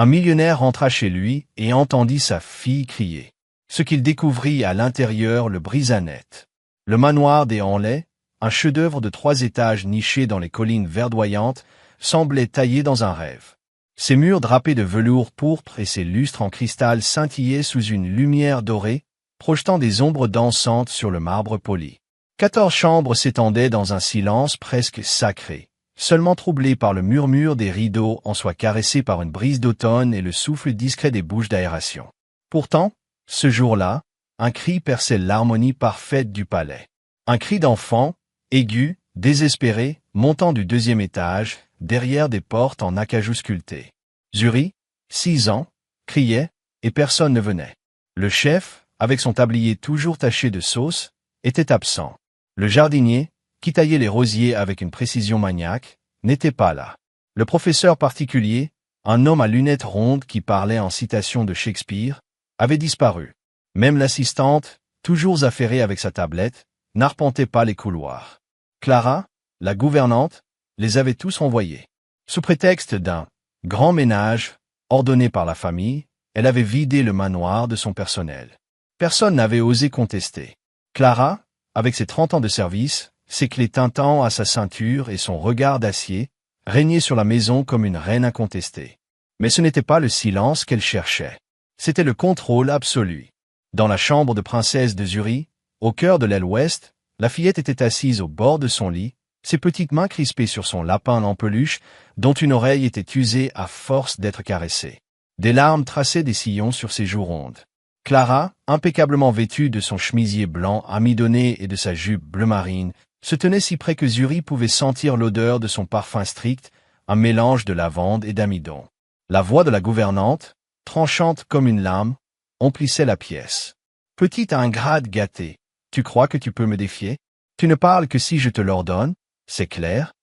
Un millionnaire rentra chez lui et entendit sa fille crier. Ce qu'il découvrit à l'intérieur le brisa net. Le manoir des Hanley, un chef-d'œuvre de 3 étages niché dans les collines verdoyantes, semblait taillé dans un rêve. Ses murs drapés de velours pourpre et ses lustres en cristal scintillaient sous une lumière dorée, projetant des ombres dansantes sur le marbre poli. 14 chambres s'étendaient dans un silence presque sacré, seulement troublé par le murmure des rideaux en soie caressés par une brise d'automne et le souffle discret des bouches d'aération. Pourtant, ce jour-là, un cri perçait l'harmonie parfaite du palais. Un cri d'enfant, aigu, désespéré, montant du 2e étage, derrière des portes en acajou sculpté. Zuri, 6 ans, criait, et personne ne venait. Le chef, avec son tablier toujours taché de sauce, était absent. Le jardinier, qui taillait les rosiers avec une précision maniaque, n'était pas là. Le professeur particulier, un homme à lunettes rondes qui parlait en citation de Shakespeare, avait disparu. Même l'assistante, toujours affairée avec sa tablette, n'arpentait pas les couloirs. Clara, la gouvernante, les avait tous renvoyés. Sous prétexte d'un grand ménage, ordonné par la famille, elle avait vidé le manoir de son personnel. Personne n'avait osé contester. Clara, avec ses 30 ans de service, ses clés tintant à sa ceinture et son regard d'acier, régnait sur la maison comme une reine incontestée. Mais ce n'était pas le silence qu'elle cherchait. C'était le contrôle absolu. Dans la chambre de princesse de Zuri, au cœur de l'aile ouest, la fillette était assise au bord de son lit, ses petites mains crispées sur son lapin en peluche, dont une oreille était usée à force d'être caressée. Des larmes traçaient des sillons sur ses joues rondes. Clara, impeccablement vêtue de son chemisier blanc amidonné et de sa jupe bleu marine, se tenait si près que Zuri pouvait sentir l'odeur de son parfum strict, un mélange de lavande et d'amidon. La voix de la gouvernante, tranchante comme une lame, emplissait la pièce. « Petite ingrate gâtée, tu crois que tu peux me défier? Tu ne parles que si je te l'ordonne, c'est clair ?»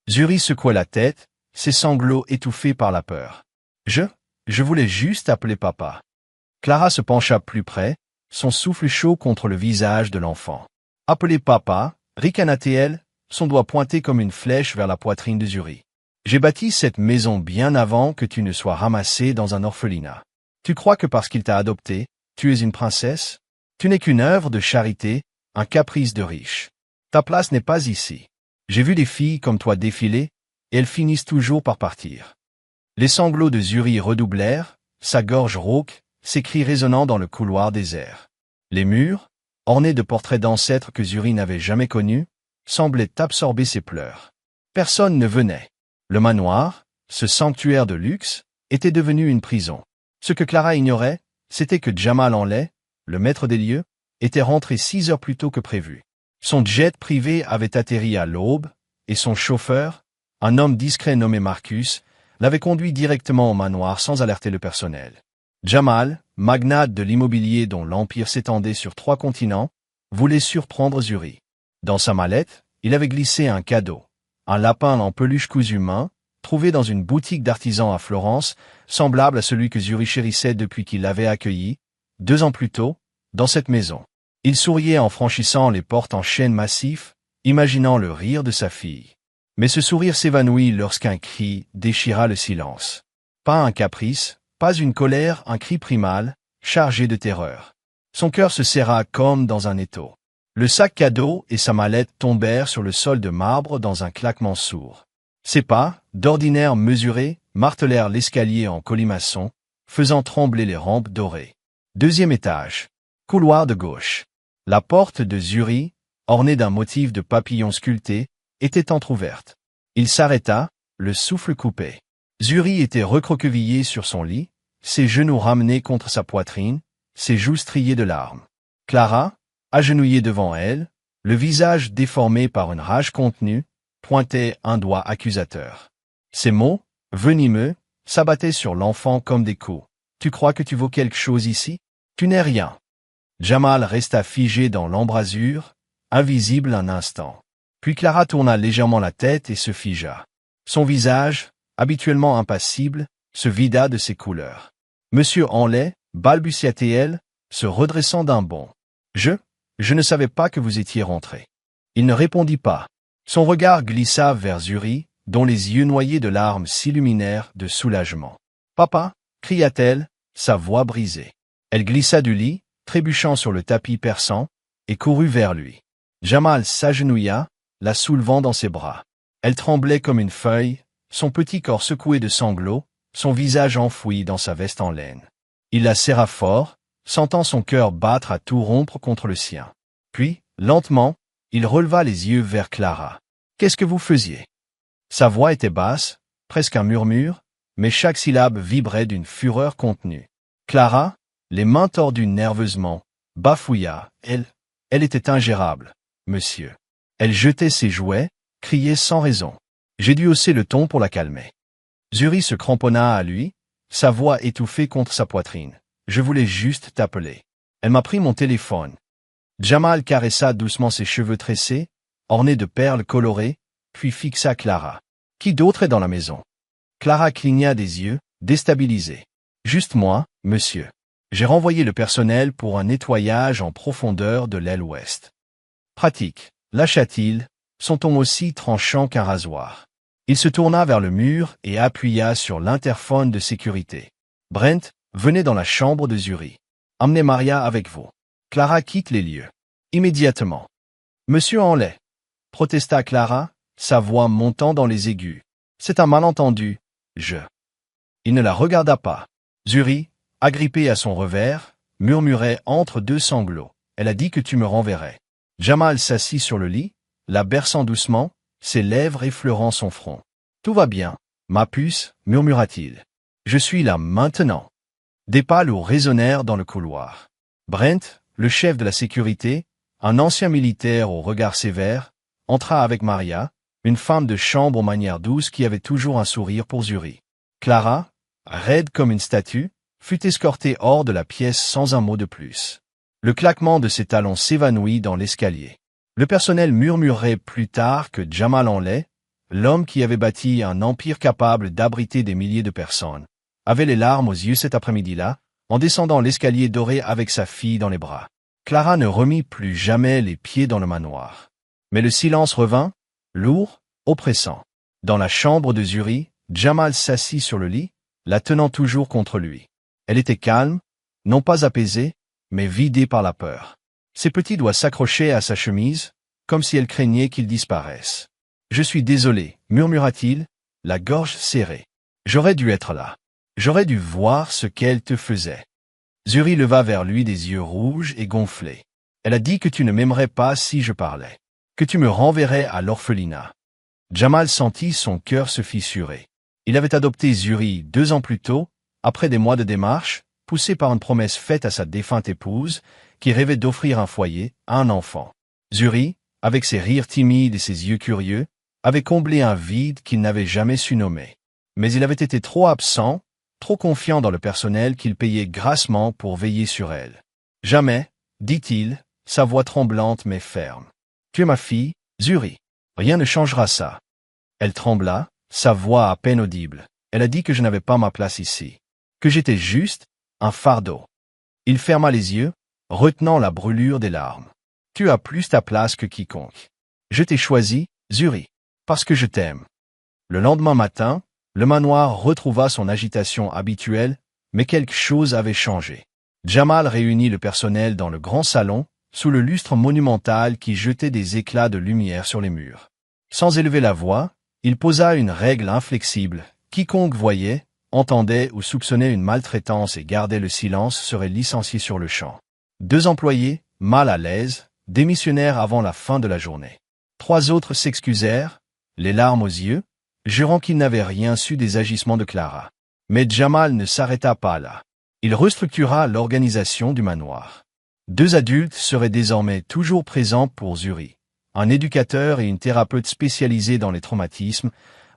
Zuri secouait la tête, ses sanglots étouffés par la peur. « Je voulais juste appeler papa. » Clara se pencha plus près, son souffle chaud contre le visage de l'enfant. « Appeler papa » ricana-t-elle, son doigt pointé comme une flèche vers la poitrine de Zuri. « J'ai bâti cette maison bien avant que tu ne sois ramassée dans un orphelinat. Tu crois que parce qu'il t'a adoptée, tu es une princesse? Tu n'es qu'une œuvre de charité, un caprice de riche. Ta place n'est pas ici. J'ai vu des filles comme toi défiler, et elles finissent toujours par partir. » Les sanglots de Zuri redoublèrent, sa gorge rauque, ses cris résonnant dans le couloir désert. Les murs, ornés de portraits d'ancêtres que Zuri n'avait jamais connus, semblaient absorber ses pleurs. Personne ne venait. Le manoir, ce sanctuaire de luxe, était devenu une prison. Ce que Clara ignorait, c'était que Jamal Hanley, le maître des lieux, était rentré 6 heures plus tôt que prévu. Son jet privé avait atterri à l'aube, et son chauffeur, un homme discret nommé Marcus, l'avait conduit directement au manoir sans alerter le personnel. Jamal, magnate de l'immobilier dont l'empire s'étendait sur 3 continents, voulait surprendre Zuri. Dans sa mallette, il avait glissé un cadeau, un lapin en peluche cousue main, trouvé dans une boutique d'artisans à Florence, semblable à celui que Zuri chérissait depuis qu'il l'avait accueilli, 2 ans plus tôt, dans cette maison. Il souriait en franchissant les portes en chêne massif, imaginant le rire de sa fille. Mais ce sourire s'évanouit lorsqu'un cri déchira le silence. Pas un caprice, pas une colère, un cri primal, chargé de terreur. Son cœur se serra comme dans un étau. Le sac cadeau et sa mallette tombèrent sur le sol de marbre dans un claquement sourd. Ses pas, d'ordinaire mesurés, martelèrent l'escalier en colimaçon, faisant trembler les rampes dorées. 2e étage. Couloir de gauche. La porte de Zuri, ornée d'un motif de papillon sculpté, était entr'ouverte. Il s'arrêta, le souffle coupé. Zuri était recroquevillé sur son lit, ses genoux ramenés contre sa poitrine, ses joues striées de larmes. Clara, agenouillée devant elle, le visage déformé par une rage contenue, pointait un doigt accusateur. Ces mots, venimeux, s'abattaient sur l'enfant comme des coups. « Tu crois que tu vaux quelque chose ici? Tu n'es rien. » Jamal resta figé dans l'embrasure, invisible un instant. Puis Clara tourna légèrement la tête et se figea. Son visage, habituellement impassible, se vida de ses couleurs. « Monsieur Hanley, balbutia-t-elle, se redressant d'un bond. Je ne savais pas que vous étiez rentré. » Il ne répondit pas. Son regard glissa vers Zuri, dont les yeux noyés de larmes s'illuminèrent de soulagement. « Papa, cria-t-elle, sa voix brisée. Elle glissa du lit, trébuchant sur le tapis perçant, et courut vers lui. Jamal s'agenouilla, la soulevant dans ses bras. Elle tremblait comme une feuille, son petit corps secoué de sanglots, son visage enfoui dans sa veste en laine. Il la serra fort, sentant son cœur battre à tout rompre contre le sien. Puis, lentement, il releva les yeux vers Clara. « Qu'est-ce que vous faisiez » Sa voix était basse, presque un murmure, mais chaque syllabe vibrait d'une fureur contenue. Clara, les mains tordues nerveusement, bafouilla. Elle était ingérable, monsieur. Elle jetait ses jouets, criait sans raison. J'ai dû hausser le ton pour la calmer. Zuri se cramponna à lui, sa voix étouffée contre sa poitrine. Je voulais juste t'appeler. Elle m'a pris mon téléphone. Jamal caressa doucement ses cheveux tressés, ornés de perles colorées, puis fixa Clara. Qui d'autre est dans la maison? Clara cligna des yeux, déstabilisée. Juste moi, monsieur. J'ai renvoyé le personnel pour un nettoyage en profondeur de l'aile ouest. Pratique, lâcha-t-il, son ton aussi tranchant qu'un rasoir. Il se tourna vers le mur et appuya sur l'interphone de sécurité. Brent, venez dans la chambre de Zuri. Emmenez Maria avec vous. Clara quitte les lieux. Immédiatement. Monsieur Henley, protesta Clara, sa voix montant dans les aigus. C'est un malentendu, Il ne la regarda pas. Zuri, agrippée à son revers, murmurait entre deux sanglots. Elle a dit que tu me renverrais. Jamal s'assit sur le lit, la berçant doucement, ses lèvres effleurant son front. Tout va bien, ma puce, murmura-t-il. Je suis là maintenant. Des pas lourds résonnèrent dans le couloir. Brent, le chef de la sécurité, un ancien militaire au regard sévère, entra avec Maria, une femme de chambre aux manières douces qui avait toujours un sourire pour Zuri. Clara, raide comme une statue, fut escortée hors de la pièce sans un mot de plus. Le claquement de ses talons s'évanouit dans l'escalier. Le personnel murmurerait plus tard que Jamal Henley, l'homme qui avait bâti un empire capable d'abriter des milliers de personnes, avait les larmes aux yeux cet après-midi-là, en descendant l'escalier doré avec sa fille dans les bras. Clara ne remit plus jamais les pieds dans le manoir. Mais le silence revint, lourd, oppressant. Dans la chambre de Zuri, Jamal s'assit sur le lit, la tenant toujours contre lui. Elle était calme, non pas apaisée, mais vidée par la peur. Ses petits doigts s'accrochaient à sa chemise, comme si elle craignait qu'il disparaisse. « Je suis désolé, murmura-t-il, la gorge serrée. J'aurais dû être là. J'aurais dû voir ce qu'elle te faisait. » Zuri leva vers lui des yeux rouges et gonflés. « Elle a dit que tu ne m'aimerais pas si je parlais. Que tu me renverrais à l'orphelinat. » Jamal sentit son cœur se fissurer. Il avait adopté Zuri 2 ans plus tôt, après des mois de démarche, poussé par une promesse faite à sa défunte épouse, qui rêvait d'offrir un foyer à un enfant. Zuri, avec ses rires timides et ses yeux curieux, avait comblé un vide qu'il n'avait jamais su nommer. Mais il avait été trop absent, trop confiant dans le personnel qu'il payait grassement pour veiller sur elle. « Jamais, dit-il, sa voix tremblante mais ferme. Tu es ma fille, Zuri. Rien ne changera ça. » Elle trembla, sa voix à peine audible. Elle a dit que je n'avais pas ma place ici. Que j'étais juste un fardeau. Il ferma les yeux, retenant la brûlure des larmes. Tu as plus ta place que quiconque. Je t'ai choisi, Zuri, parce que je t'aime. Le lendemain matin, le manoir retrouva son agitation habituelle, mais quelque chose avait changé. Jamal réunit le personnel dans le grand salon, sous le lustre monumental qui jetait des éclats de lumière sur les murs. Sans élever la voix, il posa une règle inflexible. Quiconque voyait, entendait ou soupçonnait une maltraitance et gardait le silence serait licencié sur le champ. 2 employés, mal à l'aise, démissionnèrent avant la fin de la journée. 3 autres s'excusèrent, les larmes aux yeux, jurant qu'ils n'avaient rien su des agissements de Clara. Mais Jamal ne s'arrêta pas là. Il restructura l'organisation du manoir. 2 adultes seraient désormais toujours présents pour Zuri, un éducateur et une thérapeute spécialisée dans les traumatismes,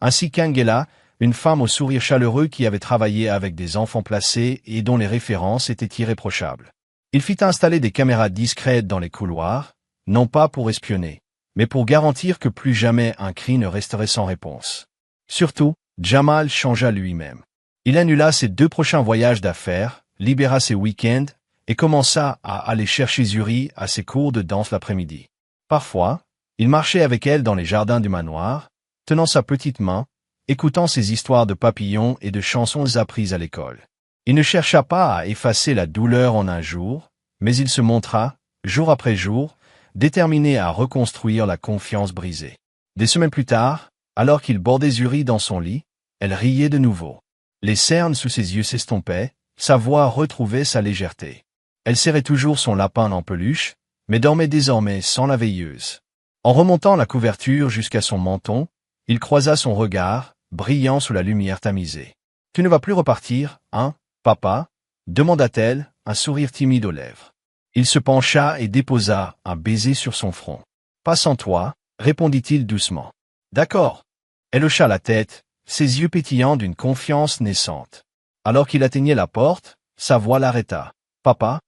ainsi qu'Angela, une femme au sourire chaleureux qui avait travaillé avec des enfants placés et dont les références étaient irréprochables. Il fit installer des caméras discrètes dans les couloirs, non pas pour espionner, mais pour garantir que plus jamais un cri ne resterait sans réponse. Surtout, Jamal changea lui-même. Il annula ses 2 prochains voyages d'affaires, libéra ses week-ends et commença à aller chercher Zuri à ses cours de danse l'après-midi. Parfois, il marchait avec elle dans les jardins du manoir, tenant sa petite main, écoutant ses histoires de papillons et de chansons apprises à l'école. Il ne chercha pas à effacer la douleur en un jour, mais il se montra, jour après jour, déterminé à reconstruire la confiance brisée. Des semaines plus tard, alors qu'il bordait Zuri dans son lit, elle riait de nouveau. Les cernes sous ses yeux s'estompaient, sa voix retrouvait sa légèreté. Elle serrait toujours son lapin en peluche, mais dormait désormais sans la veilleuse. En remontant la couverture jusqu'à son menton, il croisa son regard, brillant sous la lumière tamisée. « Tu ne vas plus repartir, hein, papa ?» demanda-t-elle, un sourire timide aux lèvres. Il se pencha et déposa un baiser sur son front. « Pas sans toi, » répondit-il doucement. « D'accord. » Elle hocha la tête, ses yeux pétillants d'une confiance naissante. Alors qu'il atteignait la porte, sa voix l'arrêta. « Papa ? » ?»«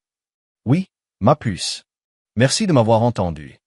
Oui, ma puce. Merci de m'avoir entendu. »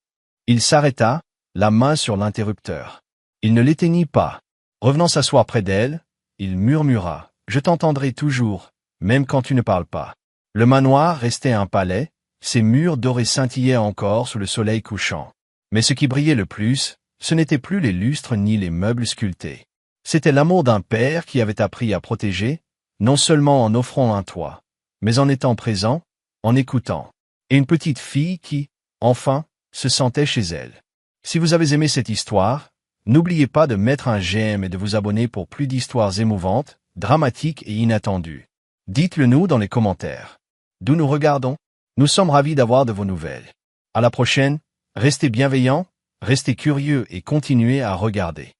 Il s'arrêta, la main sur l'interrupteur. Il ne l'éteignit pas. Revenant s'asseoir près d'elle, il murmura « Je t'entendrai toujours, même quand tu ne parles pas. » Le manoir restait un palais, ses murs dorés scintillaient encore sous le soleil couchant. Mais ce qui brillait le plus, ce n'étaient plus les lustres ni les meubles sculptés. C'était l'amour d'un père qui avait appris à protéger, non seulement en offrant un toit, mais en étant présent, en écoutant. Et une petite fille qui, enfin, se sentait chez elle. Si vous avez aimé cette histoire, n'oubliez pas de mettre un j'aime et de vous abonner pour plus d'histoires émouvantes, dramatiques et inattendues. Dites-le nous dans les commentaires. D'où nous regardons? Nous sommes ravis d'avoir de vos nouvelles. À la prochaine, restez bienveillants, restez curieux et continuez à regarder.